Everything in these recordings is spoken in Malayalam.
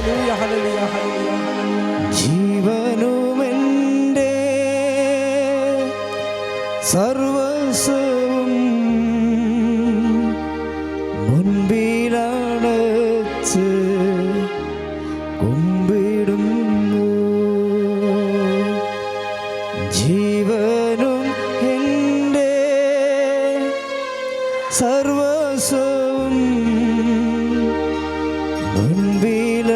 Hallelujah hallelujah hallelujah. ജീവനുമെൻ്റെ സർവസ്വവും മുൻപിലടച്ച് കുമ്പിടുന്നു. ജീവനും എൻ്റെ സർവസ്വവും മുൻപിലടച്ച്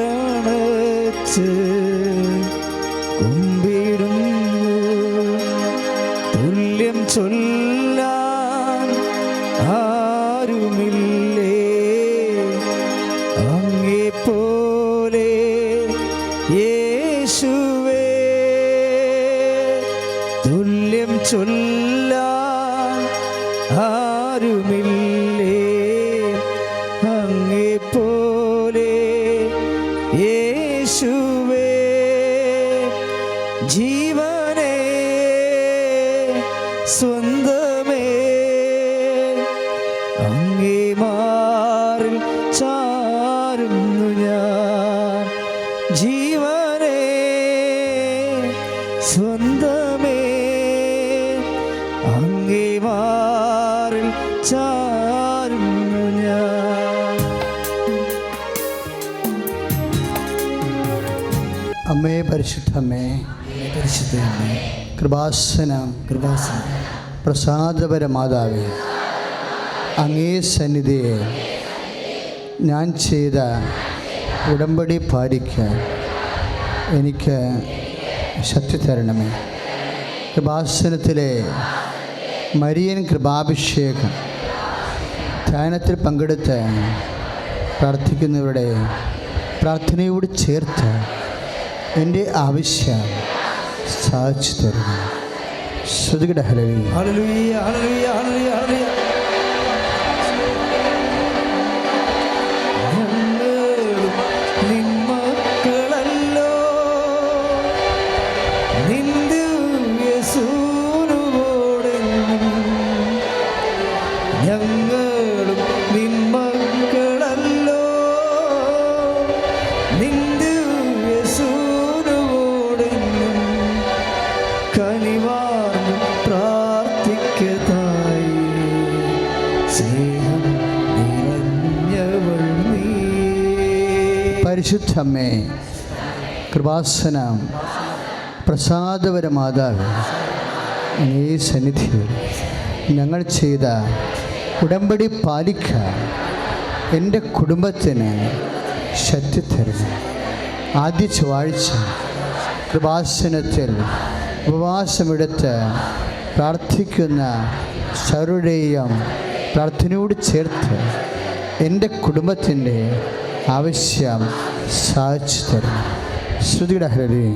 കുമ്പിടുന്നു. തുല്യം ചൊല്ലാൻ ആരുമില്ലേ അങ്ങേപ്പോലെ യേശുവേ. തുല്യം ചൊല്ലാൻ ആരുമില്ലേ അങ്ങേപ്പോലെ യേശുവേ. ജീവനേ സ്വന്തമേ അങ്ങേ മാറിൽ ചാരുന്നു ഞാൻ. ജീവനേ സ്വന്തമേ അങ്ങേ മാറിൽ ചാരുന്നു ഞാൻ. അമ്മേ പരിശുദ്ധമ്മേ, പരിശുദ്ധമ്മേ, കൃപാസനം പ്രസാദപര മാതാവേ, അങ്ങേ സന്നിധിയെ ഞാൻ ചെയ്ത ഉടമ്പടി പാലിക്കാൻ എനിക്ക് ശക്തി തരണമേ. കൃപാസനത്തിലെ മരിയൻ കൃപാഭിഷേകം ധ്യാനത്തിൽ പങ്കെടുത്ത് പ്രാർത്ഥിക്കുന്നവരുടെ പ്രാർത്ഥനയോട് ചേർത്ത് എൻ്റെ ആവശ്യം സാധിച്ചു തരുന്നു. ശ്രുതികട hallelujah hallelujah hallelujah hallelujah hallelujah. പരിശുദ്ധമ്മേ, കൃപാസനം പ്രസാദപര മാതാവേ, ഈ സന്നിധിയിൽ ഞങ്ങൾ ചെയ്ത ഉടമ്പടി പാലിക്കാൻ എൻ്റെ കുടുംബത്തിന് ശക്തി തരുന്നു. ആദ്യ ചൊവ്വാഴ്ച കൃപാസനത്തിൽ ഉപവാസമെടുത്ത് പ്രാർത്ഥിക്കുന്ന സർവരുടെയും പ്രാർത്ഥനയോട് ചേർത്ത് എൻ്റെ കുടുംബത്തിൻ്റെ ആവശ്യം സാധിച്ചു തരുന്നു. ശ്രുതിയുടെ ഹല്ലേലൂയ.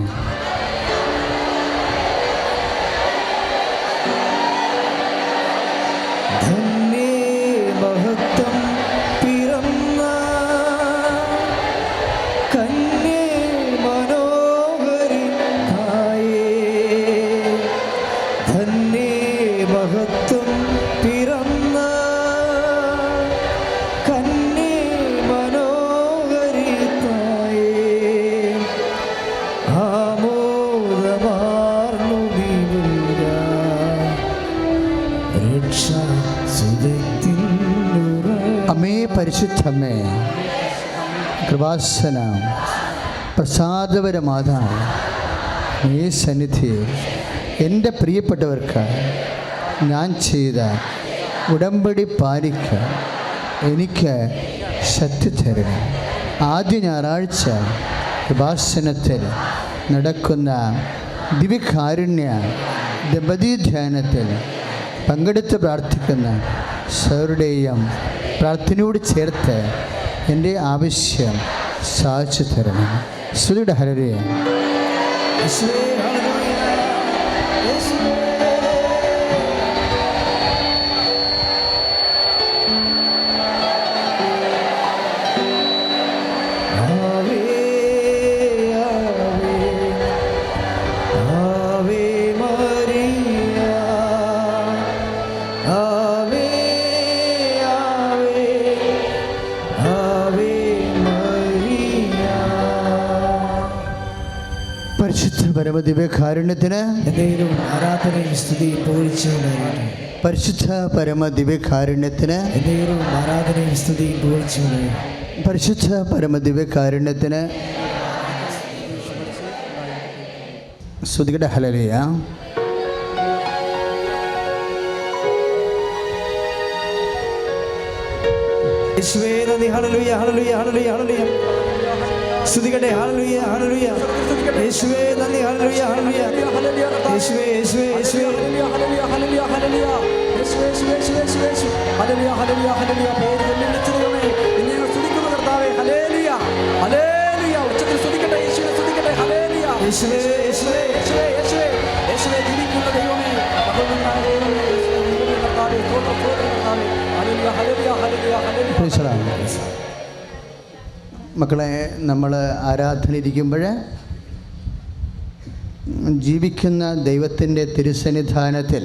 അമ്മേ പരിശുദ്ധമ്മേ, കൃപാസനം പ്രസാദപര മാതാവ്, ഈ സന്നിധിയിൽ എൻ്റെ പ്രിയപ്പെട്ടവർക്ക് ഞാൻ ചെയ്ത ഉടമ്പടി പാലിക്കാൻ എനിക്ക് ശക്തി തരണം. ആദ്യ ഞായറാഴ്ച കൃപാസനത്തിൽ നടക്കുന്ന ദിവ്യകാരുണ്യ ദമ്പതി ധ്യാനത്തിൽ പങ്കെടുത്ത് പ്രാർത്ഥിക്കുന്ന സർവരുടെയും പ്രാർത്ഥനയോട് ചേർത്ത് എൻ്റെ ആവശ്യം സാധിച്ചു തരണം. സ്തുതിയുടെ ഹല്ലേലൂയ. പരിശുദ്ധ പരമദിവ്യകാരുണ്യത്തിന് എന്നേരും ആരാധനയും സ്തുതിയും പുകഴ്ചയുണ്ടാകട്ടെ. പരിശുദ്ധ പരമദിവ്യകാരുണ്യത്തിന് എന്നേരും ആരാധനയും സ്തുതിയും പുകഴ്ചയുണ്ടാകട്ടെ. പരിശുദ്ധ പരമദിവ്യകാരുണ്യത്തിന് സ്തുതിക്കട്ടെ. ഹല്ലേലൂയ. യേശുവേ നന്ദി. Hallelujah hallelujah hallelujah hallelujah. സ്തുതിക്കട്ടെ. Hallelujah hallelujah. യേശുവേ നന്ദി. Hallelujah hallelujah. യേശുവേ യേശുവേ യേശുവേ ഹല്ലേലൂയ ഹല്ലേലൂയ ഹല്ലേലൂയ. യേശുവേ യേശുവേ യേശുവേ യേശുവേ ഹല്ലേലൂയ ഹല്ലേലൂയ ഹല്ലേലൂയ. പേര് വെല്ലുവിളിച്ച ദൈവമേ, നിന്നെ സ്തുതിക്കുന്നു കർത്താവേ. Hallelujah hallelujah. ഉച്ചത്തിൽ സ്തുതിക്കട്ടെ. യേശുവേ സ്തുതിക്കട്ടെ. ഹല്ലേലൂയ. യേശുവേ യേശുവേ യേശുവേ യേശുവേ യേശുവേ ജീവിക്കുന്ന ദൈവമേ, മഹോന്നതനായ ദൈവമേ, യേശുവേ കർത്താവേ, സ്തോത്രം സ്തോത്രം കർത്താവേ. Hallelujah hallelujah hallelujah hallelujah. Praise the Lord. മക്കളെ, നമ്മൾ ആരാധനയിരിക്കുമ്പോൾ ജീവിക്കുന്ന ദൈവത്തിൻ്റെ തിരുസന്നിധാനത്തിൽ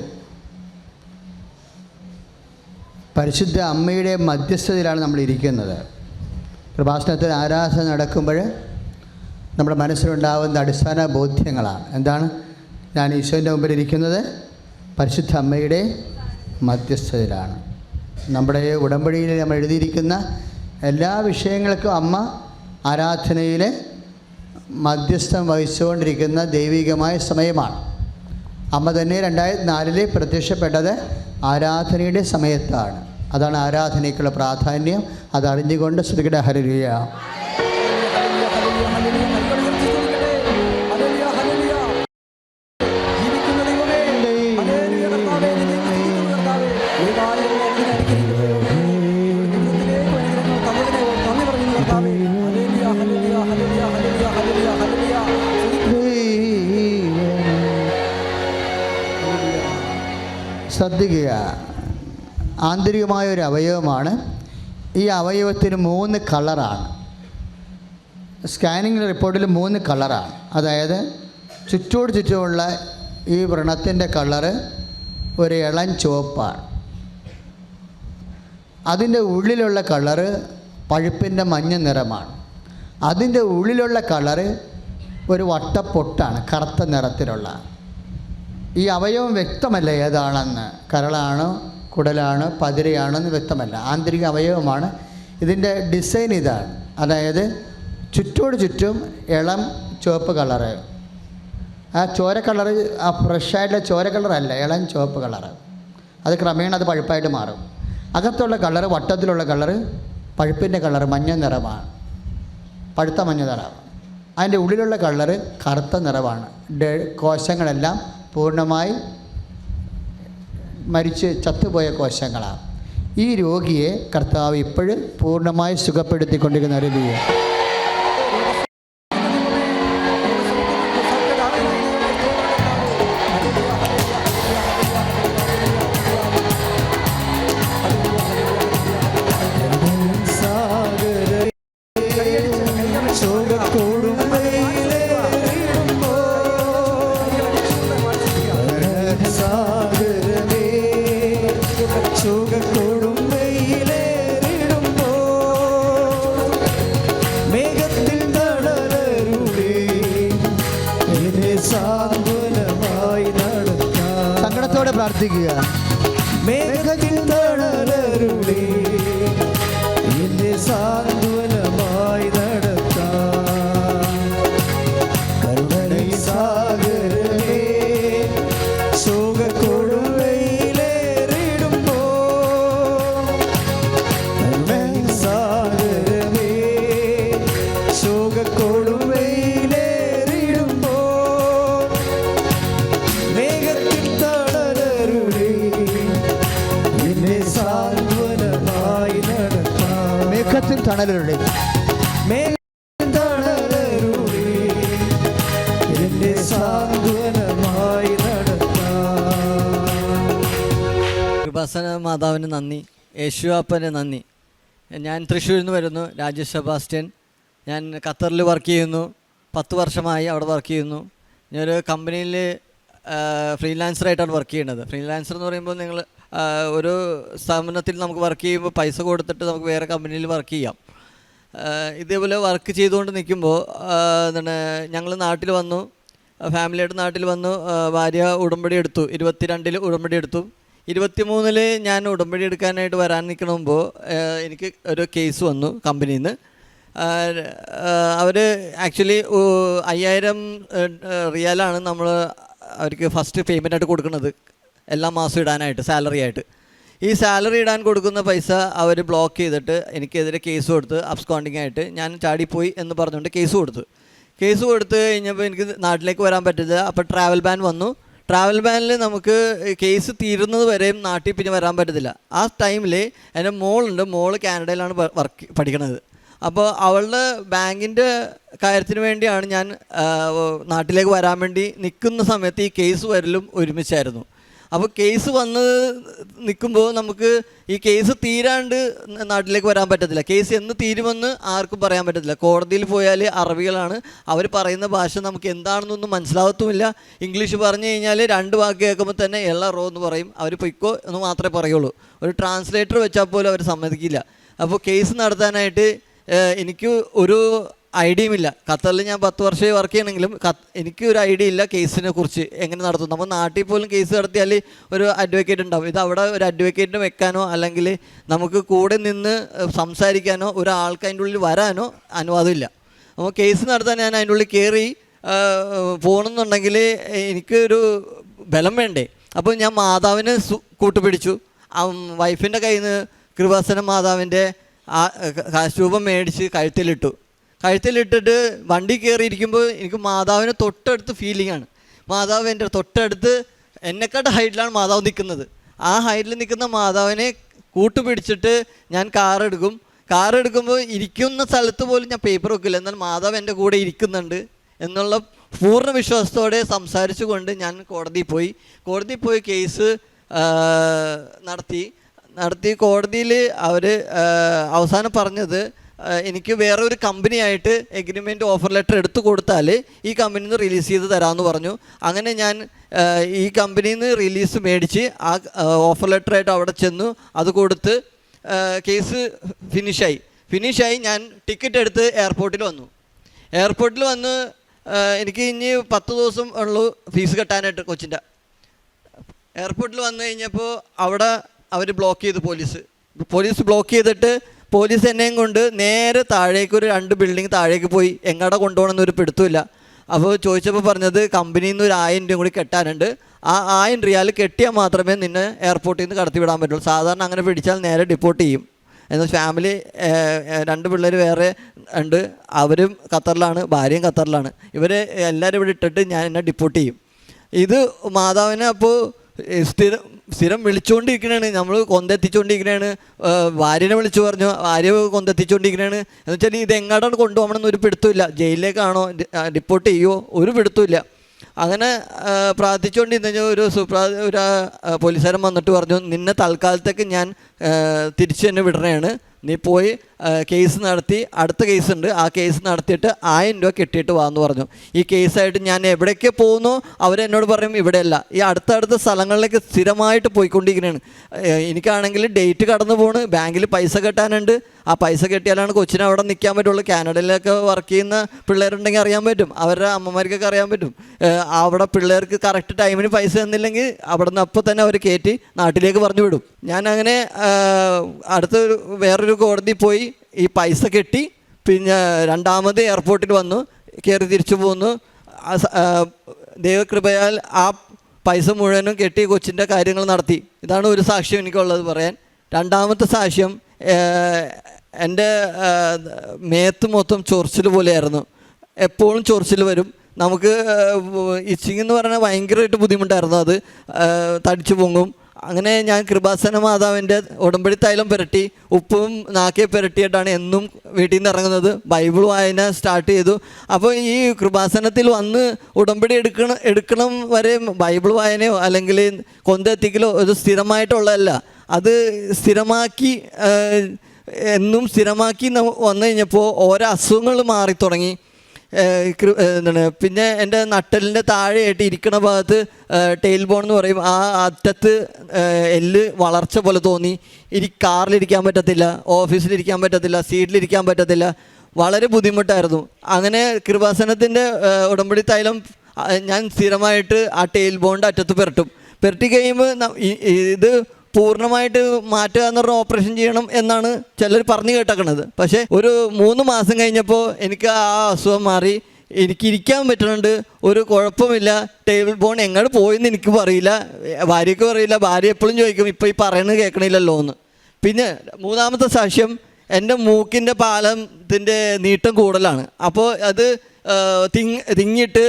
പരിശുദ്ധ അമ്മയുടെ മധ്യസ്ഥതയിലാണ് നമ്മൾ ഇരിക്കുന്നത്. കൃപാസനത്തിൽ ആരാധന നടക്കുമ്പോൾ നമ്മുടെ മനസ്സിലുണ്ടാകുന്ന അടിസ്ഥാന ബോധ്യങ്ങളാണ്. എന്താണ്? ഞാൻ ഈശോൻ്റെ മുമ്പിൽ ഇരിക്കുന്നത് പരിശുദ്ധ അമ്മയുടെ മധ്യസ്ഥതയിലാണ്. നമ്മുടെ ഉടമ്പടിയിൽ നമ്മൾ എഴുതിയിരിക്കുന്ന എല്ലാ വിഷയങ്ങൾക്കും അമ്മ ആരാധനയിൽ മധ്യസ്ഥം വഹിച്ചുകൊണ്ടിരിക്കുന്ന ദൈവികമായ സമയമാണ്. അമ്മ തന്നെ 2004 പ്രത്യക്ഷപ്പെട്ടത് ആരാധനയുടെ സമയത്താണ്. അതാണ് ആരാധനയ്ക്കുള്ള പ്രാധാന്യം. അതറിഞ്ഞുകൊണ്ട് സ്തുതിക്കട്ടെ. ഹല്ലേലൂയ. ശ്രദ്ധിക്കുക, ആന്തരികമായ ഒരു അവയവമാണ്. ഈ അവയവത്തിന് 3 കളറാണ്. സ്കാനിങ് റിപ്പോർട്ടിൽ 3 കളറാണ്. അതായത് ചുറ്റോട് ചുറ്റുമുള്ള ഈ വ്രണത്തിൻ്റെ കളറ് ഒരു ഇളം ചുവപ്പാണ്. അതിൻ്റെ ഉള്ളിലുള്ള കളറ് പഴുപ്പിൻ്റെ മഞ്ഞ നിറമാണ്. അതിൻ്റെ ഉള്ളിലുള്ള കളറ് ഒരു വട്ടപ്പൊട്ടാണ്, കറുത്ത നിറത്തിലുള്ള. ഈ അവയവം വ്യക്തമല്ല ഏതാണെന്ന്, കരളാണോ കുടലാണോ പതിരയാണോ എന്ന് വ്യക്തമല്ല. ആന്തരിക അവയവമാണ്. ഇതിൻ്റെ ഡിസൈൻ ഇതാണ്. അതായത് ചുറ്റോട് ചുറ്റും ഇളം ചുവപ്പ് കളറ്. ആ ചോര കളറ് ആ ഫ്രഷായിട്ടുള്ള ചോര കളറല്ല, ഇളം ചുവപ്പ് കളറ്. അത് ക്രമേണ അത് പഴുപ്പായിട്ട് മാറും. അകത്തുള്ള കളറ്, വട്ടത്തിലുള്ള കളറ് പഴുപ്പിൻ്റെ കളറ് മഞ്ഞ നിറമാണ്, പഴുത്ത മഞ്ഞ നിറമാണ്. അതിൻ്റെ ഉള്ളിലുള്ള കളറ് കറുത്ത നിറമാണ്. കോശങ്ങളെല്ലാം പൂർണ്ണമായി മരിച്ച് ചത്തുപോയ കോശങ്ങളാണ്. ഈ രോഗിയെ കർത്താവ് ഇപ്പോഴും പൂർണ്ണമായി സുഖപ്പെടുത്തിക്കൊണ്ടിരിക്കുന്ന ഹല്ലേലൂയ. സങ്കടത്തോടെ പ്രാർത്ഥിക്കുക. മേഘത്തിൽ തണലരുളി എന്നെ സാന്ത്വനമായി നടത്താൻ. കരുണൈ സാഗരമേ, ശോകക്കൊടുവയിലേറിടുമ്പോ. കരുണൈ സാഗരമേ, ശോകക്കൊടുവയിലേറിടുമ്പോ. മേഘത്തിൽ തണലരുളി എന്നെ സാന്ത്വനമായി നടത്താൻ. മേഘത്തിൽ തണലരുളി എന്നെ സാന്ത്വനമായി നടത്താൻ. കൃപാസന മാതാവിന് നന്ദി, യേശുവാപ്പന് നന്ദി. ഞാൻ തൃശ്ശൂരിൽ നിന്ന് വരുന്നു, രാജേഷ് സെബാസ്റ്റ്യൻ. ഞാൻ ഖത്തറിൽ വർക്ക് ചെയ്യുന്നു, 10 വർഷമായി അവിടെ വർക്ക് ചെയ്യുന്നു. ഞാനൊരു കമ്പനിയിൽ ഫ്രീലാൻസറായിട്ടാണ് വർക്ക് ചെയ്യുന്നത്. ഫ്രീലാൻസർ എന്ന് പറയുമ്പോൾ നിങ്ങൾ ഒരു സ്ഥാപനത്തിൽ നമുക്ക് വർക്ക് ചെയ്യുമ്പോൾ പൈസ കൊടുത്തിട്ട് നമുക്ക് വേറെ കമ്പനിയിൽ വർക്ക് ചെയ്യാം. ഇതേപോലെ വർക്ക് ചെയ്തുകൊണ്ട് നിൽക്കുമ്പോൾ എന്താണ് ഞങ്ങൾ നാട്ടിൽ വന്നു. ഫാമിലിയായിട്ട് നാട്ടിൽ വന്നു. ഭാര്യ ഉടമ്പടി എടുത്തു. 22 ഉടമ്പടി എടുത്തു. 23 ഞാൻ ഉടമ്പടി എടുക്കാനായിട്ട് വരാൻ നിൽക്കണമ്പോൾ എനിക്ക് ഒരു കേസ് വന്നു കമ്പനിയിൽ നിന്ന്. അവർ ആക്ച്വലി 5000 റിയാലാണ് നമ്മൾ അവർക്ക് ഫസ്റ്റ് പേയ്മെൻ്റ് ആയിട്ട് കൊടുക്കുന്നത് എല്ലാ മാസവും ഇടാനായിട്ട്, സാലറി ആയിട്ട്. ഈ സാലറി ഇടാൻ കൊടുക്കുന്ന പൈസ അവർ ബ്ലോക്ക് ചെയ്തിട്ട് എനിക്കെതിരെ കേസ് കൊടുത്ത് അബ്സ്കോണ്ടിങ് ആയിട്ട് ഞാൻ ചാടിപ്പോയി എന്ന് പറഞ്ഞുകൊണ്ട് കേസ് കൊടുത്ത് കഴിഞ്ഞപ്പോൾ എനിക്ക് നാട്ടിലേക്ക് വരാൻ പറ്റില്ല. അപ്പോൾ ട്രാവൽ ബാൻ വന്നു. ട്രാവൽ ബാനിൽ നമുക്ക് കേസ് തീരുന്നത് വരെയും നാട്ടിൽ പിന്നെ വരാൻ പറ്റത്തില്ല. ആ ടൈമിൽ എൻ്റെ മോള് കാനഡയിലാണ് പഠിക്കണത്. അപ്പോൾ അവളുടെ ബാങ്കിൻ്റെ കാര്യത്തിന് വേണ്ടിയാണ് ഞാൻ നാട്ടിലേക്ക് വരാൻ വേണ്ടി നിൽക്കുന്ന സമയത്ത് ഈ കേസ് വരലും ഒരുമിച്ചായിരുന്നു. അപ്പോൾ കേസ് വന്ന് നിൽക്കുമ്പോൾ നമുക്ക് ഈ കേസ് തീരാണ്ട് നാട്ടിലേക്ക് വരാൻ പറ്റത്തില്ല. കേസ് എന്ന് തീരുമെന്ന് ആർക്കും പറയാൻ പറ്റത്തില്ല. കോടതിയിൽ പോയാൽ അറബികളാണ്, അവർ പറയുന്ന ഭാഷ നമുക്ക് എന്താണെന്നൊന്നും മനസ്സിലാകത്തുമില്ല. ഇംഗ്ലീഷ് പറഞ്ഞു കഴിഞ്ഞാൽ 2 വാക്ക് കേൾക്കുമ്പോൾ തന്നെ റോ എന്ന് പറയും. അവർ പൊയ്ക്കോ എന്ന് മാത്രമേ പറയുള്ളൂ. ഒരു ട്രാൻസ്ലേറ്റർ വെച്ചാൽ പോലും അവർ സമ്മതിക്കില്ല. അപ്പോൾ കേസ് നടത്താനായിട്ട് എനിക്ക് ഒരു ഐഡിയയും ഇല്ല. ഖത്തറിൽ ഞാൻ 10 വർഷമായി വർക്ക് ചെയ്യണമെങ്കിലും എനിക്ക് ഒരു ഐഡിയ ഇല്ല കേസിനെ കുറിച്ച് എങ്ങനെ നടത്തും. നമ്മൾ നാട്ടിൽ പോലും കേസ് നടത്തിയാൽ ഒരു അഡ്വക്കേറ്റ് ഉണ്ടാവും. ഇത് അവിടെ ഒരു അഡ്വക്കേറ്റിനെ വെക്കാനോ അല്ലെങ്കിൽ നമുക്ക് കൂടെ നിന്ന് സംസാരിക്കാനോ ഒരാൾക്ക് അതിൻ്റെ ഉള്ളിൽ വരാനോ അനുവാദമില്ല. അപ്പോൾ കേസ് നടത്താൻ ഞാൻ അതിൻ്റെ ഉള്ളിൽ കയറി പോകണമെന്നുണ്ടെങ്കിൽ എനിക്കൊരു ബലം വേണ്ടേ. അപ്പോൾ ഞാൻ മാതാവിനെ കൂട്ടുപിടിച്ചു. വൈഫിൻ്റെ കയ്യിൽ നിന്ന് കൃപാസന മാതാവിൻ്റെ രൂപം മേടിച്ച് കഴുത്തിലിട്ടിട്ട് വണ്ടി കയറിയിരിക്കുമ്പോൾ എനിക്ക് മാതാവിനെ തൊട്ടടുത്ത് ഫീലിംഗാണ്. മാതാവ് എൻ്റെ തൊട്ടടുത്ത് എന്നെക്കാട്ട് ഹൈറ്റിലാണ് മാതാവ് നിൽക്കുന്നത്. ആ ഹൈറ്റിൽ നിൽക്കുന്ന മാതാവിനെ കൂട്ടുപിടിച്ചിട്ട് ഞാൻ കാറെടുക്കുമ്പോൾ ഇരിക്കുന്ന സ്ഥലത്ത് പോലും ഞാൻ പേപ്പർ വെക്കില്ല. എന്നാൽ മാതാവ് എൻ്റെ കൂടെ ഇരിക്കുന്നുണ്ട് എന്നുള്ള പൂർണ്ണ വിശ്വാസത്തോടെ സംസാരിച്ചു കൊണ്ട് ഞാൻ കോടതിയിൽ പോയി കേസ് നടത്തി. കോടതിയിൽ അവർ അവസാനം പറഞ്ഞത് എനിക്ക് വേറെ ഒരു കമ്പനിയായിട്ട് എഗ്രിമെൻ്റ് ഓഫർ ലെറ്റർ എടുത്തു കൊടുത്താൽ ഈ കമ്പനിയിൽ നിന്ന് റിലീസ് ചെയ്ത് തരാമെന്ന് പറഞ്ഞു. അങ്ങനെ ഞാൻ ഈ കമ്പനിയിൽ നിന്ന് റിലീസ് മേടിച്ച് ആ ഓഫർ ലെറ്ററായിട്ട് അവിടെ ചെന്നു. അത് കൊടുത്ത് കേസ് ഫിനിഷായി. ഞാൻ ടിക്കറ്റ് എടുത്ത് എയർപോർട്ടിൽ വന്നു. എനിക്ക് ഇനി 10 ദിവസം ഉള്ളൂ ഫീസ് കെട്ടാനായിട്ട് കൊച്ചിൻ്റെ. എയർപോർട്ടിൽ വന്നു കഴിഞ്ഞപ്പോൾ അവിടെ അവർ ബ്ലോക്ക് ചെയ്തു. പോലീസ് ബ്ലോക്ക് ചെയ്തിട്ട് പോലീസ് എന്നെയും കൊണ്ട് നേരെ താഴേക്ക് ഒരു 2 ബിൽഡിങ് താഴേക്ക് പോയി. എങ്ങോട്ടാ കൊണ്ടുപോകണമെന്നൊരു പിടുത്തമില്ല. അപ്പോൾ ചോദിച്ചപ്പോൾ പറഞ്ഞത് കമ്പനിയിൽ നിന്ന് ഒരു 1000 രൂപ കൂടി കെട്ടാനുണ്ട്. ആ 1000 റിയാൽ കെട്ടിയാൽ മാത്രമേ നിന്നെ എയർപോർട്ടിൽ നിന്ന് കടത്തിവിടാൻ പറ്റുള്ളൂ. സാധാരണ അങ്ങനെ പിടിച്ചാൽ നേരെ ഡിപ്പോർട്ട് ചെയ്യും. എന്നാൽ ഫാമിലി 2 പിള്ളേർ വേറെ ഉണ്ട്. അവരും ഖത്തറിലാണ്, ഭാര്യയും ഖത്തറിലാണ്. ഇവർ എല്ലാവരും ഇവിടെ ഇട്ടിട്ട് എന്നെ ഡിപ്പോർട്ട് ചെയ്യും. ഇത് മാതാവിനെ അപ്പോൾ സ്ഥിരം വിളിച്ചുകൊണ്ടിരിക്കണതാണ്. നമ്മൾ കൊന്തെത്തിച്ചുകൊണ്ടിരിക്കണതാണ്. ഭാര്യനെ വിളിച്ചു പറഞ്ഞു, ഭാര്യ കൊന്തെത്തിച്ചുകൊണ്ടിരിക്കണതാണ്. എന്ന് വെച്ചാൽ ഇത് എങ്ങോട്ടാണ് കൊണ്ടുപോകണമെന്ന് ഒരു പിടുത്തമില്ല. ജയിലിലേക്കാണോ ഡിപ്പോർട്ട് ചെയ്യുമോ ഒരു പിടുത്തമില്ല. അങ്ങനെ പ്രാർത്ഥിച്ചുകൊണ്ടിരുന്ന ഒരു പോലീസുകാരൻ വന്നിട്ട് പറഞ്ഞു, നിന്നെ തൽക്കാലത്തേക്ക് ഞാൻ തിരിച്ചു തന്നെ വിടണേണ്. നീ പോയി കേസ് നടത്തി, അടുത്ത കേസുണ്ട്, ആ കേസ് നടത്തിയിട്ട് 1000 രൂപ കെട്ടിയിട്ട് വാന്ന് പറഞ്ഞു. ഈ കേസായിട്ട് ഞാൻ എവിടേക്ക് പോകുന്നു അവരെന്നോട് പറയും ഇവിടെയല്ല, ഈ അടുത്തടുത്ത സ്ഥലങ്ങളിലേക്ക് സ്ഥിരമായിട്ട് പോയിക്കൊണ്ടിരിക്കുകയാണ്. എനിക്കാണെങ്കിൽ ഡേറ്റ് കടന്നു പോണ്, ബാങ്കിൽ പൈസ കെട്ടാനുണ്ട്. ആ പൈസ കെട്ടിയാലാണ് കൊച്ചിനെ അവിടെ നിൽക്കാൻ പറ്റുള്ളൂ. കാനഡയിലൊക്കെ വർക്ക് ചെയ്യുന്ന പിള്ളേരുണ്ടെങ്കിൽ അറിയാൻ പറ്റും, അവരുടെ അമ്മമാർക്കൊക്കെ അറിയാൻ പറ്റും. അവിടെ പിള്ളേർക്ക് കറക്റ്റ് ടൈമിന് പൈസ തന്നില്ലെങ്കിൽ അവിടെ നിന്ന് അപ്പോൾ തന്നെ അവർ കയറ്റി നാട്ടിലേക്ക് പറഞ്ഞു വിടും. ഞാൻ അങ്ങനെ വേറൊരു കോടതി പോയി ഈ പൈസ കെട്ടി, പിന്നെ രണ്ടാമത് എയർപോർട്ടിൽ വന്നു, കയറി തിരിച്ചു പോന്നു. ദൈവകൃപയാൽ ആ പൈസ മുഴുവനും കെട്ടി കൊച്ചിൻ്റെ കാര്യങ്ങൾ നടത്തി. ഇതാണ് ഒരു സാക്ഷ്യം എനിക്കുള്ളത് പറയാൻ. രണ്ടാമത്തെ സാക്ഷ്യം, എൻ്റെ മേത്ത് മൊത്തം ചൊറിച്ചിൽ പോലെയായിരുന്നു. എപ്പോഴും ചൊറിച്ചിൽ വരും. നമുക്ക് ഇച്ചിങ് എന്ന് പറഞ്ഞാൽ ഭയങ്കരമായിട്ട് ബുദ്ധിമുട്ടായിരുന്നു. അത് തടിച്ചു പൊങ്ങും. അങ്ങനെ ഞാൻ കൃപാസന മാതാവിൻ്റെ ഉടമ്പടി തൈലം പുരട്ടി ഉപ്പും നാക്കെ പുരട്ടിയിട്ടാണ് എന്നും വീട്ടിൽ നിന്ന് ഇറങ്ങുന്നത്. ബൈബിൾ വായന സ്റ്റാർട്ട് ചെയ്തു. അപ്പോൾ ഈ കൃപാസനത്തിൽ വന്ന് ഉടമ്പടി എടുക്കണം വരെ ബൈബിൾ വായനയോ അല്ലെങ്കിൽ കൊന്തെത്തിക്കലോ ഒരു സ്ഥിരമായിട്ടുള്ളതല്ല. അത് സ്ഥിരമാക്കി എന്നും സ്ഥിരമാക്കി വന്നു കഴിഞ്ഞപ്പോൾ ഓരോ അസുഖങ്ങൾ മാറി തുടങ്ങി. എന്താണ്, പിന്നെ എൻ്റെ നട്ടലിൻ്റെ താഴെയായിട്ട് ഇരിക്കുന്ന ഭാഗത്ത് ടെയിൽ ബോൺ എന്ന് പറയും, ആ അറ്റത്ത് എല്ല് വളർച്ച പോലെ തോന്നി. കാറിലിരിക്കാൻ പറ്റത്തില്ല, ഓഫീസിലിരിക്കാൻ പറ്റത്തില്ല, സീറ്റിലിരിക്കാൻ പറ്റത്തില്ല. വളരെ ബുദ്ധിമുട്ടായിരുന്നു. അങ്ങനെ കൃപാസനത്തിൻ്റെ ഉടമ്പടി തൈലം ഞാൻ സ്ഥിരമായിട്ട് ആ ടെയിൽ ബോണ്ട് അറ്റത്ത് പുരട്ടി കഴിയുമ്പോൾ ഇത് പൂർണ്ണമായിട്ട് മാറ്റുക എന്ന് പറഞ്ഞ ഓപ്പറേഷൻ ചെയ്യണം എന്നാണ് ചിലർ പറഞ്ഞു കേട്ടേക്കണത്. പക്ഷേ ഒരു 3 മാസം കഴിഞ്ഞപ്പോൾ എനിക്ക് ആ അസുഖം മാറി, എനിക്ക് ഇരിക്കാൻ പറ്റുന്നുണ്ട്, ഒരു കുഴപ്പമില്ല. ടേബിൾ ബോൺ എങ്ങോട്ട് പോയെന്ന് എനിക്ക് പറയില്ല, ഭാര്യയ്ക്ക് പറയില്ല. ഭാര്യ എപ്പോഴും ചോദിക്കും ഇപ്പോൾ ഈ പറയുന്നത് കേൾക്കണില്ലല്ലോ എന്ന്. പിന്നെ 3ാമത്തെ സാക്ഷ്യം, എൻ്റെ മൂക്കിൻ്റെ പാലത്തിൻ്റെ നീട്ടം കൂടുതലാണ്. അപ്പോൾ അത് തിങ്ങിയിട്ട്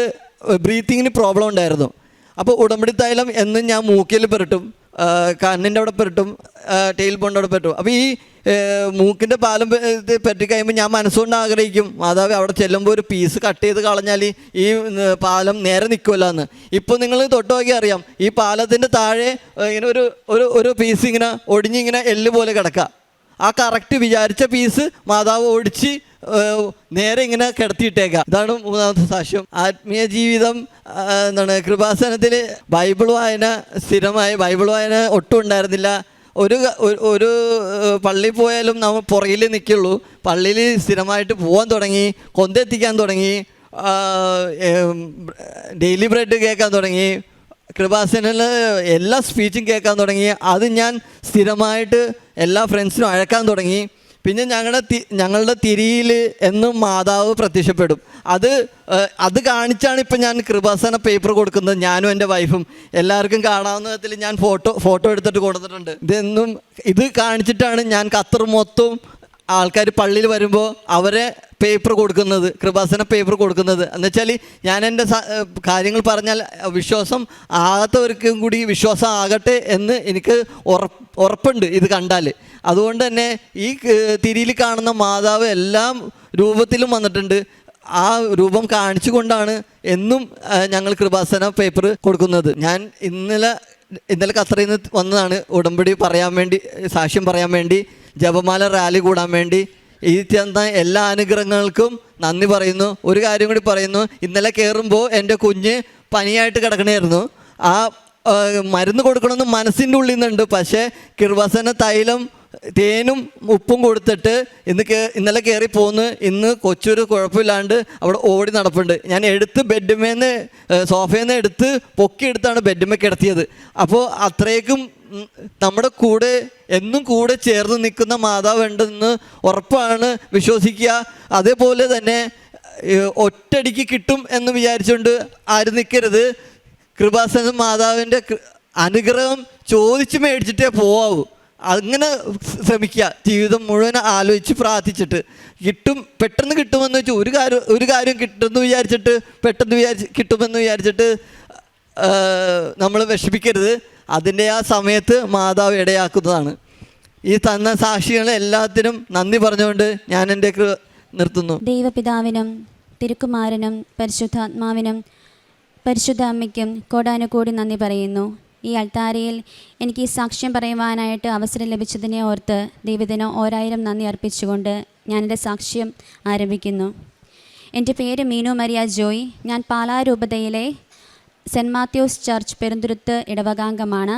ബ്രീത്തിങ്ങിന് പ്രോബ്ലം ഉണ്ടായിരുന്നു. അപ്പോൾ ഉടമ്പടി തൈലം എന്നും ഞാൻ മൂക്കിൽ പുരട്ടും, കണ്ണിൻ്റെ അവിടെ പുരട്ടും, ടെയിൽ ബോണ്ട് അവിടെ പുരട്ടും. അപ്പോൾ ഈ മൂക്കിൻ്റെ പാലം പറ്റി കഴിയുമ്പോൾ ഞാൻ മനസ്സുകൊണ്ട് ആഗ്രഹിക്കും, മാതാവ് അവിടെ ചെല്ലുമ്പോൾ ഒരു പീസ് കട്ട് ചെയ്ത് കളഞ്ഞാൽ ഈ പാലം നേരെ നിൽക്കുമല്ലോ എന്ന്. ഇപ്പോൾ നിങ്ങൾ തൊട്ട് നോക്കി അറിയാം, ഈ പാലത്തിൻ്റെ താഴെ ഇങ്ങനെ ഒരു പീസ് ഇങ്ങനെ ഒടിഞ്ഞിങ്ങനെ എല്ല് പോലെ കിടക്കുക. ആ കറക്റ്റ് വിചാരിച്ച പീസ് മാതാവ് ഒടിച്ച് നേരെ ഇങ്ങനെ കിടത്തിയിട്ടേക്കാം. ഇതാണ് 3ാമത്തെ സാക്ഷ്യം. ആത്മീയ ജീവിതം കൃപാസനത്തിൽ ബൈബിൾ വായന സ്ഥിരമായി, ബൈബിൾ വായന ഒട്ടും ഉണ്ടായിരുന്നില്ല. ഒരു പള്ളിയിൽ പോയാലും നമ്മൾ പുറകിൽ നിൽക്കുള്ളൂ. പള്ളിയിൽ സ്ഥിരമായിട്ട് പോകാൻ തുടങ്ങി, കൊന്തെത്തിക്കാൻ തുടങ്ങി, ഡെയിലി ബ്രെഡ് കേൾക്കാൻ തുടങ്ങി, കൃപാസനയിൽ എല്ലാ സ്പീച്ചും കേൾക്കാൻ തുടങ്ങി. അത് ഞാൻ സ്ഥിരമായിട്ട് എല്ലാ ഫ്രണ്ട്സിനും അഴക്കാൻ തുടങ്ങി. പിന്നെ ഞങ്ങളുടെ തിരിയിൽ എന്നും മാതാവ് പ്രത്യക്ഷപ്പെടും. അത് കാണിച്ചാണ് ഇപ്പം ഞാൻ കൃപാസന പേപ്പർ കൊടുക്കുന്നത്. ഞാനും എൻ്റെ വൈഫും എല്ലാവർക്കും കാണാവുന്ന വിധത്തിൽ ഞാൻ ഫോട്ടോ എടുത്തിട്ട് കൊടുത്തിട്ടുണ്ട്. ഇത് കാണിച്ചിട്ടാണ് ഞാൻ ഖത്തർ മൊത്തം ആൾക്കാർ പള്ളിയിൽ വരുമ്പോൾ അവരെ പേപ്പർ കൊടുക്കുന്നത്, കൃപാസന പേപ്പർ കൊടുക്കുന്നത്. എന്നുവെച്ചാൽ ഞാൻ എൻ്റെ കാര്യങ്ങൾ പറഞ്ഞാൽ വിശ്വാസം ആകാത്തവർക്കും കൂടി വിശ്വാസം ആകട്ടെ എന്ന് എനിക്ക് ഉറപ്പുണ്ട് ഇത് കണ്ടാൽ. അതുകൊണ്ട് തന്നെ ഈ തിരിയിൽ കാണുന്ന മാതാവ് എല്ലാം രൂപത്തിലും വന്നിട്ടുണ്ട്. ആ രൂപം കാണിച്ചു കൊണ്ടാണ് എന്നും ഞങ്ങൾ കൃപാസന പേപ്പർ കൊടുക്കുന്നത്. ഞാൻ ഇന്നലെ ഖത്തറിൽ നിന്ന് വന്നതാണ് ഉടമ്പടി പറയാൻ വേണ്ടി, സാക്ഷ്യം പറയാൻ വേണ്ടി, ജപമാല റാലി കൂടാൻ വേണ്ടി. ഈ തന്ന എല്ലാ അനുഗ്രഹങ്ങൾക്കും നന്ദി പറയുന്നു. ഒരു കാര്യം കൂടി പറയുന്നു, ഇന്നലെ കയറുമ്പോൾ എൻ്റെ കുഞ്ഞ് പനിയായിട്ട് കിടക്കണമായിരുന്നു. ആ മരുന്ന് കൊടുക്കണമെന്ന് മനസ്സിൻ്റെ ഉള്ളിൽ നിന്നുണ്ട്. പക്ഷേ കൃപാസന തൈലം തേനും ഉപ്പും കൊടുത്തിട്ട് ഇന്നലെ കയറി പോന്ന് ഇന്ന് കൊച്ചൊരു കുഴപ്പമില്ലാണ്ട് അവിടെ ഓടി നടപ്പുണ്ട്. ഞാൻ ബെഡ്മേന്ന് സോഫയിൽ നിന്ന് എടുത്ത് പൊക്കിയെടുത്താണ് ബെഡ്മേ കിടത്തിയത്. അപ്പോൾ അത്രയ്ക്കും നമ്മുടെ കൂടെ എന്നും കൂടെ ചേർന്ന് നിൽക്കുന്ന മാതാവ് ഉണ്ടെന്ന് ഉറപ്പാണ്, വിശ്വസിക്കുക. അതേപോലെ തന്നെ ഒറ്റയടിക്ക് കിട്ടും എന്ന് വിചാരിച്ചുകൊണ്ട് ആരും നിൽക്കരുത്. കൃപാസന മാതാവിൻ്റെ അനുഗ്രഹം ചോദിച്ച് മേടിച്ചിട്ടേ പോവാവൂ. അങ്ങനെ ശ്രമിക്കുക. ജീവിതം മുഴുവൻ ആലോചിച്ച് പ്രാർത്ഥിച്ചിട്ട് പെട്ടെന്ന് കിട്ടുമെന്ന് വെച്ചാൽ ഒരു കാര്യം കിട്ടുമെന്ന് വിചാരിച്ചിട്ട് കിട്ടുമെന്ന് വിചാരിച്ചിട്ട് നമ്മൾ വിഷമിക്കരുത്. അതിൻ്റെ ആ സമയത്ത് മാതാവ് ഇടയാക്കുന്നതാണ്. ഈ തന്ന സാക്ഷികളെ എല്ലാത്തിനും നന്ദി പറഞ്ഞുകൊണ്ട് ഞാൻ എൻ്റെ നിർത്തുന്നു. ദൈവപിതാവിനും തിരുക്കുമാരനും പരിശുദ്ധാത്മാവിനും പരിശുദ്ധ അമ്മയ്ക്കും കോടാനുകോടി നന്ദി പറയുന്നു. ഈ അൾത്താരയിൽ എനിക്ക് ഈ സാക്ഷ്യം പറയുവാനായിട്ട് അവസരം ലഭിച്ചതിനെ ഓർത്ത് ദൈവത്തിന് 1000 നന്ദി അർപ്പിച്ചുകൊണ്ട് ഞാൻ എൻ്റെ സാക്ഷ്യം ആരംഭിക്കുന്നു. എൻ്റെ പേര് മീനു മരിയ ജോയ്. ഞാൻ പാലാരൂപതയിലെ സെൻറ്റ് മാത്യൂസ് ചർച്ച് പെരുന്തുരുത്ത് ഇടവകാംഗമാണ്.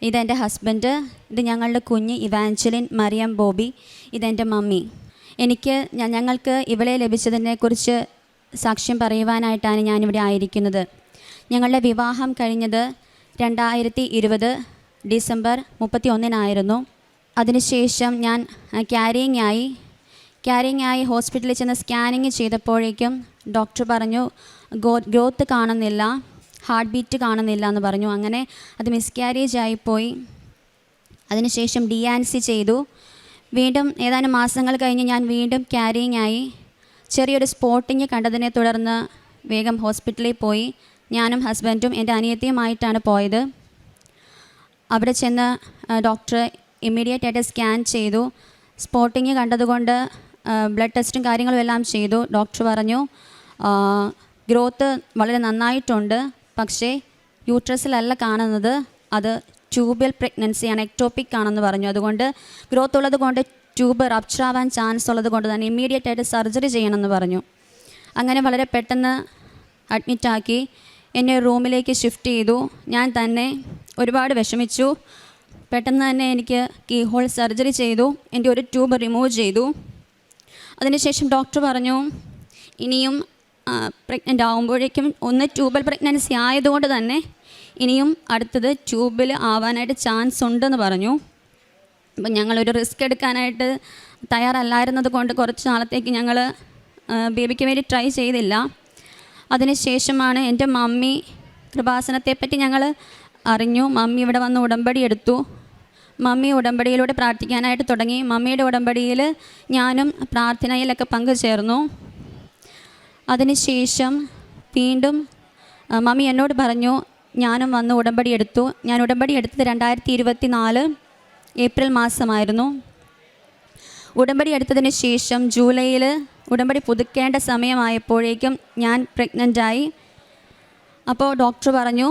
ഇതെൻ്റെ ഹസ്ബൻഡ്, ഇത് ഞങ്ങളുടെ കുഞ്ഞ് ഇവാഞ്ചലിൻ മറിയം ബോബി, ഇതെൻ്റെ മമ്മി. ഞങ്ങൾക്ക് ഇവളെ ലഭിച്ചതിനെക്കുറിച്ച് സാക്ഷ്യം പറയുവാനായിട്ടാണ് ഞാനിവിടെ ആയിരിക്കുന്നത്. ഞങ്ങളുടെ വിവാഹം കഴിഞ്ഞത് 2020 ഡിസംബർ 31 അതിനുശേഷം ഞാൻ ക്യാരിങ് ആയി ഹോസ്പിറ്റലിൽ ചെന്ന് സ്കാനിങ് ചെയ്തപ്പോഴേക്കും ഡോക്ടർ പറഞ്ഞു ഗ്രോത്ത് കാണുന്നില്ല, ഹാർട്ട് ബീറ്റ് കാണുന്നില്ല എന്ന് പറഞ്ഞു. അങ്ങനെ അത് മിസ്കാരേജ് ആയിപ്പോയി. അതിനുശേഷം DNC ചെയ്തു. വീണ്ടും ഏതാനും മാസങ്ങൾ കഴിഞ്ഞ് ഞാൻ വീണ്ടും ക്യാരിങ് ആയി. ചെറിയൊരു സ്പോട്ടിങ് കണ്ടതിനെ തുടർന്ന് വേഗം ഹോസ്പിറ്റലിൽ പോയി. ഞാനും ഹസ്ബൻഡും എൻ്റെ അനിയത്തിയുമായിട്ടാണ് പോയത്. അവിടെ ചെന്ന് ഡോക്ടർ ഇമ്മീഡിയറ്റ് ആയിട്ട് സ്കാൻ ചെയ്തു. സ്പോട്ടിങ് കണ്ടതുകൊണ്ട് ബ്ലഡ് ടെസ്റ്റും കാര്യങ്ങളും എല്ലാം ചെയ്തു. ഡോക്ടർ പറഞ്ഞു ഗ്രോത്ത് വളരെ നന്നായിട്ടുണ്ട്, പക്ഷേ യൂട്രസിലല്ല കാണുന്നത്, അത് ട്യൂബൽ പ്രഗ്നൻസിയാണ്, എക്ടോപിക് ആണെന്ന് പറഞ്ഞു. അതുകൊണ്ട് ഗ്രോത്ത് ഉള്ളത് കൊണ്ട് ട്യൂബ് റപ്ചർ ആവാൻ ചാൻസ് ഉള്ളത് കൊണ്ട് തന്നെ ഇമ്മീഡിയറ്റ് ആയിട്ട് സർജറി ചെയ്യണമെന്ന് പറഞ്ഞു. അങ്ങനെ വളരെ പെട്ടെന്ന് അഡ്മിറ്റാക്കി എന്നെ റൂമിലേക്ക് ഷിഫ്റ്റ് ചെയ്തു. ഞാൻ തന്നെ ഒരുപാട് വിഷമിച്ചു. പെട്ടെന്ന് തന്നെ എനിക്ക് കീഹോൾ സർജറി ചെയ്തു. എൻ്റെ ഒരു ട്യൂബ് റിമൂവ് ചെയ്തു. അതിനുശേഷം ഡോക്ടർ പറഞ്ഞു ഇനിയും പ്രഗ്നൻ്റ് ആകുമ്പോഴേക്കും ഒന്ന് ട്യൂബൽ പ്രഗ്നൻസി ആയതുകൊണ്ട് തന്നെ ഇനിയും അടുത്തത് ട്യൂബിൽ ആവാനായിട്ട് ചാൻസ് ഉണ്ടെന്ന് പറഞ്ഞു. അപ്പം ഞങ്ങളൊരു റിസ്ക് എടുക്കാനായിട്ട് തയ്യാറല്ലായിരുന്നത് കൊണ്ട് കുറച്ച് നാളത്തേക്ക് ഞങ്ങൾ ബേബിക്ക് വേണ്ടി ട്രൈ ചെയ്തില്ല. അതിനുശേഷമാണ് എൻ്റെ മമ്മി കൃപാസനത്തെപ്പറ്റി ഞങ്ങൾ അറിഞ്ഞു. മമ്മി ഇവിടെ വന്ന് ഉടമ്പടി എടുത്തു. മമ്മി ഉടമ്പടിയിലൂടെ പ്രാർത്ഥിക്കാനായിട്ട് തുടങ്ങി. മമ്മിയുടെ ഉടമ്പടിയിൽ ഞാനും പ്രാർത്ഥനയിലൊക്കെ പങ്കുചേർന്നു. അതിനുശേഷം വീണ്ടും മമ്മി എന്നോട് പറഞ്ഞു ഞാനും വന്ന് ഉടമ്പടി എടുത്തു. ഞാൻ ഉടമ്പടി എടുത്തത് 2024 ഏപ്രിൽ മാസമായിരുന്നു. ഉടമ്പടി എടുത്തതിന് ശേഷം ജൂലൈയിൽ ഉടമ്പടി പുതുക്കേണ്ട സമയമായപ്പോഴേക്കും ഞാൻ പ്രഗ്നൻ്റായി. അപ്പോൾ ഡോക്ടർ പറഞ്ഞു,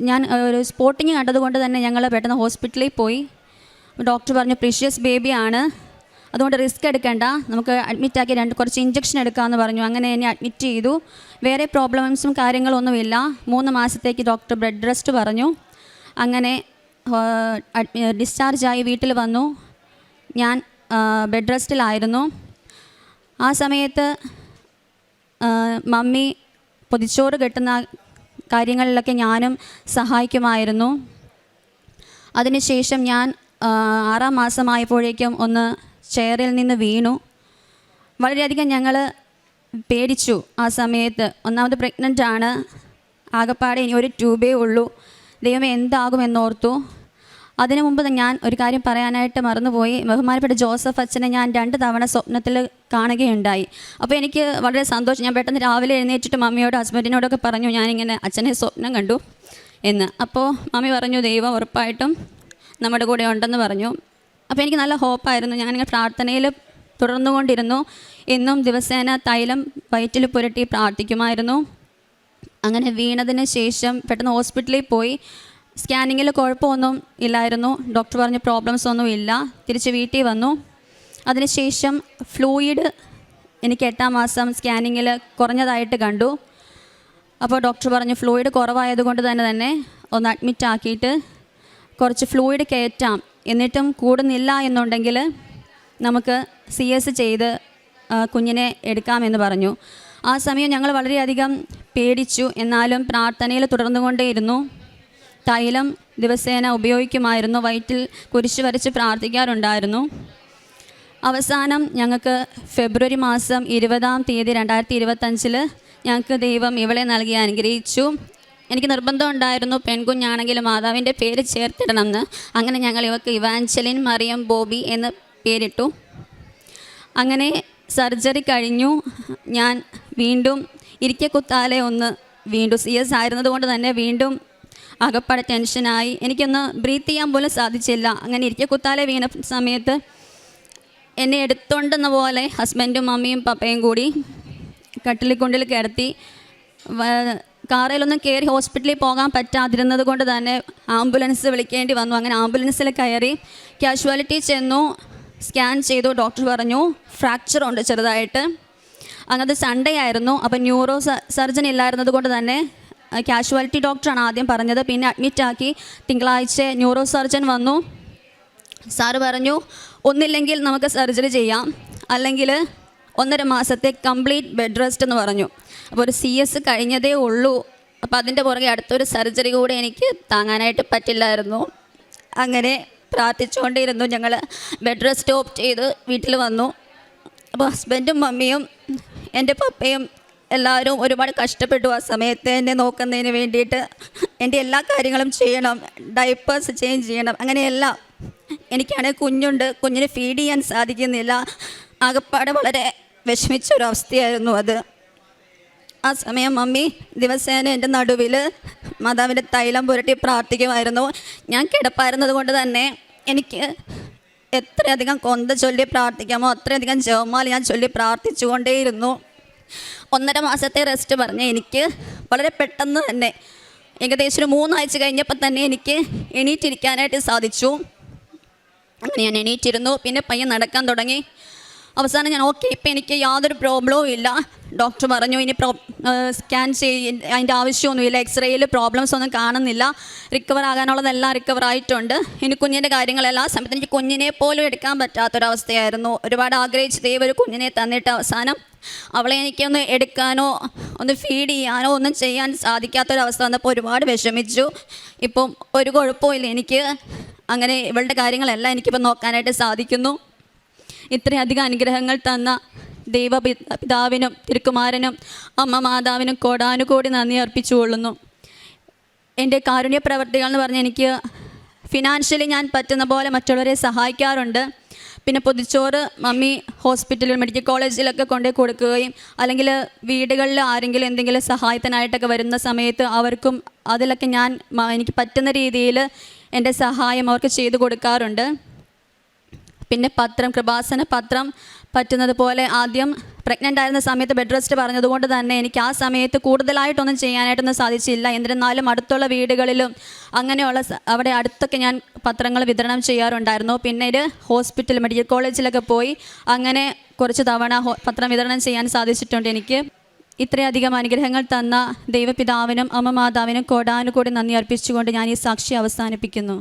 ഞാൻ ഒരു സ്പോട്ടിങ് കണ്ടതുകൊണ്ട് തന്നെ ഞങ്ങൾ പെട്ടെന്ന് ഹോസ്പിറ്റലിൽ പോയി. ഡോക്ടർ പറഞ്ഞു പ്രീഷ്യസ് ബേബിയാണ്, അതുകൊണ്ട് റിസ്ക് എടുക്കേണ്ട, നമുക്ക് അഡ്മിറ്റാക്കി കുറച്ച് ഇഞ്ചക്ഷൻ എടുക്കാമെന്ന് പറഞ്ഞു. അങ്ങനെ എന്നെ അഡ്മിറ്റ് ചെയ്തു. വേറെ പ്രോബ്ലംസും കാര്യങ്ങളൊന്നുമില്ല. 3 മാസത്തേക്ക് ഡോക്ടർ ബെഡ് റെസ്റ്റ് പറഞ്ഞു. അങ്ങനെ ഡിസ്ചാർജായി വീട്ടിൽ വന്നു. ഞാൻ ബെഡ് റെസ്റ്റിലായിരുന്നു. ആ സമയത്ത് മമ്മി പൊതിച്ചോറ് കെട്ടുന്ന കാര്യങ്ങളിലൊക്കെ ഞാനും സഹായിക്കുമായിരുന്നു. അതിനുശേഷം ഞാൻ 6-ാം മാസമായപ്പോഴേക്കും ഒന്ന് ചെയറിൽ നിന്ന് വീണു. വളരെയധികം ഞങ്ങൾ പേടിച്ചു ആ സമയത്ത്. ഒന്നാമത് പ്രഗ്നൻ്റ് ആണ്, ആകപ്പാടെ ഇനി ഒരു ട്യൂബേ ഉള്ളൂ, ദൈവമേ എന്താകുമെന്നോർത്തു. അതിനു മുമ്പ് ഞാൻ ഒരു കാര്യം പറയാനായിട്ട് മറന്നുപോയി. ബഹുമാനപ്പെട്ട ജോസഫ് അച്ഛനെ ഞാൻ 2 തവണ സ്വപ്നത്തിൽ കാണുകയുണ്ടായി. അപ്പോൾ എനിക്ക് വളരെ സന്തോഷം. ഞാൻ പെട്ടെന്ന് രാവിലെ എഴുന്നേറ്റിട്ട് മമ്മിയോടും ഹസ്ബൻഡിനോടൊക്കെ പറഞ്ഞു ഞാനിങ്ങനെ അച്ഛനെ സ്വപ്നം കണ്ടു എന്ന്. അപ്പോൾ മമ്മി പറഞ്ഞു ദൈവം ഉറപ്പായിട്ടും നമ്മുടെ കൂടെ ഉണ്ടെന്ന് പറഞ്ഞു. അപ്പോൾ എനിക്ക് നല്ല ഹോപ്പായിരുന്നു. ഞാനിങ്ങനെ പ്രാർത്ഥനയിൽ തുടർന്നുകൊണ്ടിരുന്നു. എന്നും ദിവസേന തൈലം വയറ്റിൽ പുരട്ടി പ്രാർത്ഥിക്കുമായിരുന്നു. അങ്ങനെ വീണതിന് ശേഷം പെട്ടെന്ന് ഹോസ്പിറ്റലിൽ പോയി. സ്കാനിങ്ങിൽ കുഴപ്പമൊന്നും ഇല്ലായിരുന്നു. ഡോക്ടർ പറഞ്ഞു പ്രോബ്ലംസ് ഒന്നും ഇല്ല. തിരിച്ച് വീട്ടിൽ വന്നു. അതിനുശേഷം ഫ്ലൂയിഡ് എനിക്ക് 8-ാം മാസം സ്കാനിങ്ങിൽ കുറഞ്ഞതായിട്ട് കണ്ടു. അപ്പോൾ ഡോക്ടർ പറഞ്ഞു ഫ്ലൂയിഡ് കുറവായതുകൊണ്ട് തന്നെ ഒന്ന് അഡ്മിറ്റ് ആക്കിയിട്ട് കുറച്ച് ഫ്ലൂയിഡ് കയറ്റാം, എന്നിട്ടും കൂടുന്നില്ല എന്നുണ്ടെങ്കിൽ നമുക്ക് CS ചെയ്ത് കുഞ്ഞിനെ എടുക്കാമെന്ന് പറഞ്ഞു. ആ സമയം ഞങ്ങൾ വളരെയധികം പേടിച്ചു. എന്നാലും പ്രാർത്ഥനയിൽ തുടർന്നുകൊണ്ടേയിരുന്നു. തൈലം ദിവസേന ഉപയോഗിക്കുമായിരുന്നു. വയറ്റിൽ കുരിശ് വരച്ച് പ്രാർത്ഥിക്കാറുണ്ടായിരുന്നു. അവസാനം ഞങ്ങൾക്ക് ഫെബ്രുവരി മാസം 20-ാം തീയതി 2025 ഞങ്ങൾക്ക് ദൈവം ഇവളെ നൽകി അനുഗ്രഹിച്ചു. എനിക്ക് നിർബന്ധം ഉണ്ടായിരുന്നു പെൺകുഞ്ഞാണെങ്കിലും മാതാവിൻ്റെ പേര് ചേർത്തിടണമെന്ന്. അങ്ങനെ ഞങ്ങൾ ഇവർക്ക് ഇവാഞ്ചലിൻ മറിയം ബോബി എന്ന് പേരിട്ടു. അങ്ങനെ സർജറി കഴിഞ്ഞു. ഞാൻ വീണ്ടും ഇരിക്കക്കുത്താലെ വീണ്ടും CS ആയിരുന്നതുകൊണ്ട് തന്നെ വീണ്ടും അകപ്പാടെ ടെൻഷനായി. എനിക്കൊന്ന് ബ്രീത്ത് ചെയ്യാൻ പോലും സാധിച്ചില്ല. അങ്ങനെ ഇരിക്കക്കുത്താലെ വീണ സമയത്ത് എന്നെ എടുത്തോണ്ടെന്ന പോലെ ഹസ്ബൻഡും മമ്മിയും പപ്പയും കൂടി കട്ടിലിക്കൊണ്ടിൽ കിടത്തി. കാറിലൊന്നും കയറി ഹോസ്പിറ്റലിൽ പോകാൻ പറ്റാതിരുന്നത് കൊണ്ട് തന്നെ ആംബുലൻസ് വിളിക്കേണ്ടി വന്നു. അങ്ങനെ ആംബുലൻസിൽ കയറി കാഷ്വാലിറ്റി ചെന്നു. സ്കാൻ ചെയ്തു. ഡോക്ടർ പറഞ്ഞു ഫ്രാക്ചർ ഉണ്ട് ചെറുതായിട്ട്. അങ്ങനത്തെ സൺഡേ ആയിരുന്നു. അപ്പം ന്യൂറോ സർജൻ ഇല്ലായിരുന്നത് കൊണ്ട് തന്നെ കാഷ്വാലിറ്റി ഡോക്ടറാണ് ആദ്യം പറഞ്ഞത്. പിന്നെ അഡ്മിറ്റാക്കി. തിങ്കളാഴ്ച ന്യൂറോ സർജൻ വന്നു. സാറ് പറഞ്ഞു ഒന്നില്ലെങ്കിൽ നമുക്ക് സർജറി ചെയ്യാം, അല്ലെങ്കിൽ 1.5 മാസത്തെ കംപ്ലീറ്റ് ബെഡ് റെസ്റ്റ് എന്ന് പറഞ്ഞു. അപ്പോൾ ഒരു CS കഴിഞ്ഞതേ ഉള്ളൂ. അപ്പോൾ അതിൻ്റെ പുറകെ അടുത്തൊരു സർജറി കൂടെ എനിക്ക് താങ്ങാനായിട്ട് പറ്റില്ലായിരുന്നു. അങ്ങനെ പ്രാർത്ഥിച്ചുകൊണ്ടിരുന്നു. ഞങ്ങൾ ബെഡ് റെസ്റ്റ് ഓപ്റ്റ് ചെയ്ത് വീട്ടിൽ വന്നു. അപ്പോൾ ഹസ്ബൻഡും മമ്മിയും എൻ്റെ പപ്പയും എല്ലാവരും ഒരുപാട് കഷ്ടപ്പെട്ടു. ആ സമയത്ത് എന്നെ നോക്കുന്നതിന് വേണ്ടിയിട്ട് എൻ്റെ എല്ലാ കാര്യങ്ങളും ചെയ്യണം, ഡയപ്പേഴ്സ് ചേഞ്ച് ചെയ്യണം, അങ്ങനെയെല്ലാം. എനിക്കാണെങ്കിൽ കുഞ്ഞുണ്ട്, കുഞ്ഞിന് ഫീഡ് ചെയ്യാൻ സാധിക്കുന്നില്ല. ആകപ്പാടെ വളരെ വിഷമിച്ചൊരവസ്ഥയായിരുന്നു അത്. ആ സമയം മമ്മി ദിവസേന എൻ്റെ നടുവിൽ മാതാവിൻ്റെ തൈലം പുരട്ടി പ്രാർത്ഥിക്കുമായിരുന്നു. ഞാൻ കിടപ്പായിരുന്നത് കൊണ്ട് തന്നെ എനിക്ക് എത്രയധികം കൊന്ത ചൊല്ലി പ്രാർത്ഥിക്കാമോ അത്രയധികം ജപമാല ഞാൻ ചൊല്ലി പ്രാർത്ഥിച്ചുകൊണ്ടേയിരുന്നു. 1.5 മാസത്തെ റെസ്റ്റ് പറഞ്ഞ് എനിക്ക് വളരെ പെട്ടെന്ന് തന്നെ ഏകദേശം 3 ആഴ്ച കഴിഞ്ഞപ്പോൾ തന്നെ എനിക്ക് എണീറ്റിരിക്കാനായിട്ട് സാധിച്ചു. അങ്ങനെ ഞാൻ എണീറ്റിരുന്നു. പിന്നെ പയ്യെ നടക്കാൻ തുടങ്ങി. അവസാനം ഞാൻ ഓക്കെ, ഇപ്പം എനിക്ക് യാതൊരു പ്രോബ്ലവും ഇല്ല. ഡോക്ടർ പറഞ്ഞു ഇനി സ്കാൻ അതിൻ്റെ ആവശ്യമൊന്നുമില്ല, എക്സ്റേയിൽ പ്രോബ്ലംസ് ഒന്നും കാണുന്നില്ല, റിക്കവർ ആകാനുള്ളതെല്ലാം റിക്കവർ ആയിട്ടുണ്ട്. ഇനി കുഞ്ഞിൻ്റെ കാര്യങ്ങളെല്ലാം സമയത്ത് എനിക്ക് കുഞ്ഞിനെ പോലും എടുക്കാൻ പറ്റാത്തൊരവസ്ഥയായിരുന്നു. ഒരുപാട് ആഗ്രഹിച്ച് ദൈവം ഒരു കുഞ്ഞിനെ തന്നിട്ട് അവസാനം അവളെ എനിക്കൊന്ന് എടുക്കാനോ ഒന്ന് ഫീഡ് ചെയ്യാനോ ഒന്നും ചെയ്യാൻ സാധിക്കാത്തൊരവസ്ഥ വന്നപ്പോൾ ഒരുപാട് വിഷമിച്ചു. ഇപ്പം ഒരു കുഴപ്പമില്ല, എനിക്ക് അങ്ങനെ ഇവളുടെ കാര്യങ്ങളെല്ലാം എനിക്കിപ്പോൾ നോക്കാനായിട്ട് സാധിക്കുന്നു. ഇത്രയധികം അനുഗ്രഹങ്ങൾ തന്ന പിതാവിനും തിരുക്കുമാരനും അമ്മ മാതാവിനും കോടാനുകോടി നന്ദി അർപ്പിച്ചുകൊള്ളുന്നു. എൻ്റെ കാരുണ്യ പ്രവർത്തികൾ എന്ന് പറഞ്ഞാൽ എനിക്ക് ഫിനാൻഷ്യലി ഞാൻ പറ്റുന്ന പോലെ മറ്റുള്ളവരെ സഹായിക്കാറുണ്ട്. പിന്നെ പൊതിച്ചോറ് മമ്മി ഹോസ്പിറ്റലിൽ മെഡിക്കൽ കോളേജിലൊക്കെ കൊണ്ടുപോയി കൊടുക്കുകയും അല്ലെങ്കിൽ വീടുകളിൽ ആരെങ്കിലും എന്തെങ്കിലും സഹായത്തിനായിട്ടൊക്കെ വരുന്ന സമയത്ത് അവർക്കും അതിലൊക്കെ ഞാൻ എനിക്ക് പറ്റുന്ന രീതിയിൽ എൻ്റെ സഹായം അവർക്ക് ചെയ്തു കൊടുക്കാറുണ്ട്. പിന്നെ പത്രം, കൃപാസന പത്രം പറ്റുന്നത് പോലെ ആദ്യം പ്രഗ്നൻ്റ് ആയിരുന്ന സമയത്ത് ബെഡ് റെസ്റ്റ് പറഞ്ഞതുകൊണ്ട് തന്നെ എനിക്ക് ആ സമയത്ത് കൂടുതലായിട്ടൊന്നും ചെയ്യാനായിട്ടൊന്നും സാധിച്ചില്ല. എന്നിരുന്നാലും അടുത്തുള്ള വീടുകളിലും അങ്ങനെയുള്ള അവിടെ അടുത്തൊക്കെ ഞാൻ പത്രങ്ങൾ വിതരണം ചെയ്യാറുണ്ടായിരുന്നു. പിന്നീട് ഹോസ്പിറ്റൽ മെഡിക്കൽ കോളേജിലൊക്കെ പോയി അങ്ങനെ കുറച്ച് തവണ പത്രം വിതരണം ചെയ്യാൻ സാധിച്ചിട്ടുണ്ട്. എനിക്ക് ഇത്രയധികം അനുഗ്രഹങ്ങൾ തന്ന ദൈവപിതാവിനും അമ്മ മാതാവിനും കോടാനുകോടി നന്ദി അർപ്പിച്ചുകൊണ്ട് ഞാൻ ഈ സാക്ഷി അവസാനിപ്പിക്കുന്നു.